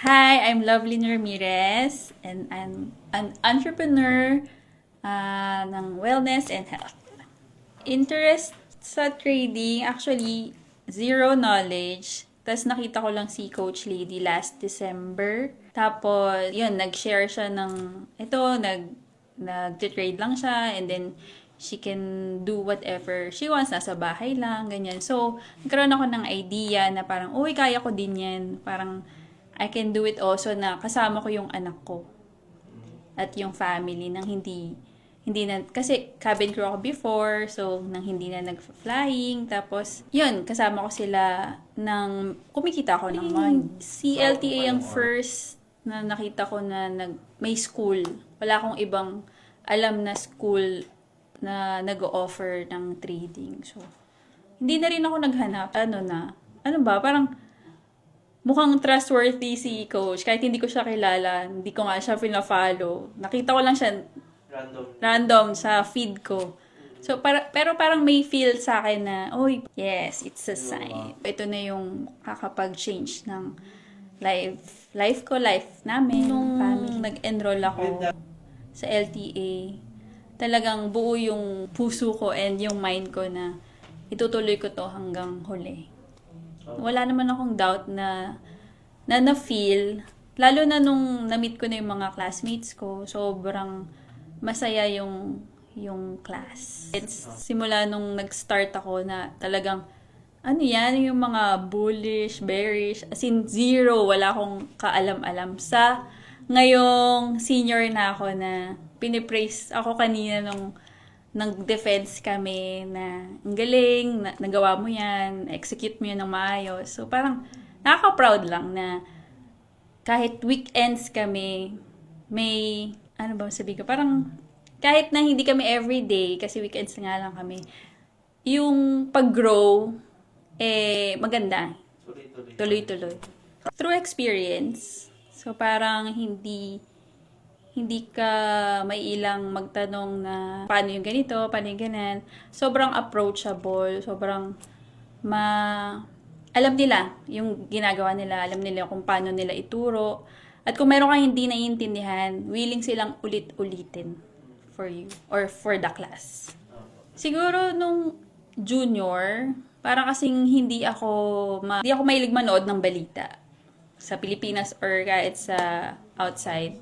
Hi, I'm Lovelyn Ramirez and I'm an entrepreneur ng wellness and health. Interest sa trading, actually, zero knowledge. Tapos nakita ko lang si Coach Lady last December. Tapos, yun, nag-share siya ng, nag-trade lang siya and then she can do whatever she wants, nasa bahay lang, ganyan. So, nagkaroon ako ng idea na parang, uy, kaya ko din yan. Parang, I can do it also na kasama ko yung anak ko at yung family nang hindi na, kasi cabin crew ako before, so nang hindi na nag-flying, tapos yun, kasama ko sila nang kumikita ako ng money. Si LTA ang first na nakita ko na may school. Wala akong ibang alam na school na nag-o-offer ng trading. So, hindi na rin ako naghanap. Parang mukhang trustworthy si Coach. Kahit hindi ko siya kilala, hindi ko nga siya pina-follow. Nakita ko lang siya random sa feed ko. So, pero parang may feel sa akin na, yes, it's a sign. Ito na yung kakapag-change ng life namin, nung nag-enroll ako sa LTA. Talagang buo yung puso ko and yung mind ko na itutuloy ko to hanggang huli. Wala naman akong doubt na na-feel, lalo na nung na-meet ko na yung mga classmates ko, sobrang masaya yung class. It's simula nung nag-start ako na talagang, yung mga bullish, bearish, as in zero, wala akong kaalam-alam. Sa ngayong senior na ako na pinipraise ako kanina nung nag-defense kami na ang galing, nagawa mo yan, execute mo yan ng maayos. So parang nakaka-proud lang na kahit weekends kami, may, parang kahit na hindi kami everyday, kasi weekends nga lang kami, yung pag-grow, maganda. Tuloy-tuloy. Through experience, so parang hindi ka maiilang magtanong na paano yung ganito, paano yung ganan. Sobrang approachable, sobrang alam nila yung ginagawa nila, alam nila kung paano nila ituro. At kung meron kang hindi naiintindihan, willing silang ulit-ulitin for you or for the class. Siguro nung junior, parang kasing hindi ako mahilig manood ng balita sa Pilipinas or kahit sa outside.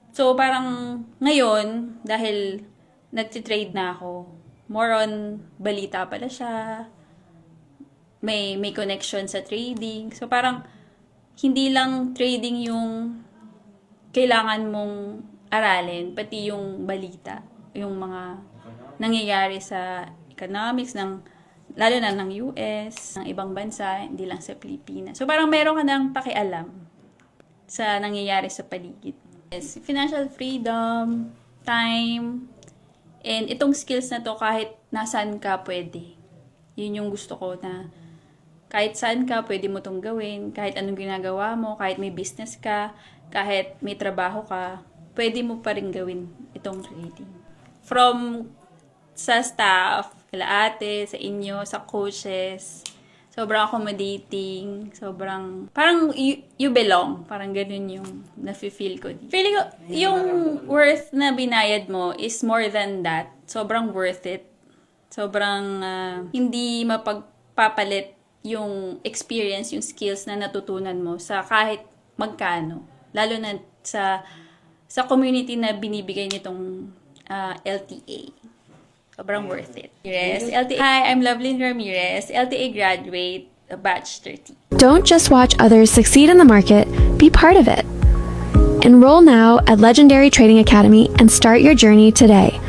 So, parang ngayon, dahil nagtitrade na ako, more on balita pala siya, may connection sa trading. So, parang hindi lang trading yung kailangan mong aralin, pati yung balita, yung mga nangyayari sa economics, lalo na ng US, ng ibang bansa, hindi lang sa Pilipinas. So, parang meron ka ng pakialam sa nangyayari sa paligid. Yes, financial freedom, time, and itong skills na to kahit nasaan ka pwede. Yun yung gusto ko na kahit saan ka pwede mo tong gawin, kahit anong ginagawa mo, kahit may business ka, kahit may trabaho ka, pwede mo pa rin gawin itong trading. From sa staff, kila ate, sa inyo, sa coaches, sobrang accommodating, sobrang, parang you belong. Parang ganun yung nafe-feel ko. Feeling ko, yung worth na binayad mo is more than that. Sobrang worth it. Sobrang hindi mapagpapalit yung experience, yung skills na natutunan mo sa kahit magkano. Lalo na sa community na binibigay nitong LTA. Sobrang worth it. Yes, LTA. Hi, I'm Lovelyn Ramirez, LTA graduate, batch 30. Don't just watch others succeed in the market, be part of it. Enroll now at Legendary Trading Academy and start your journey today.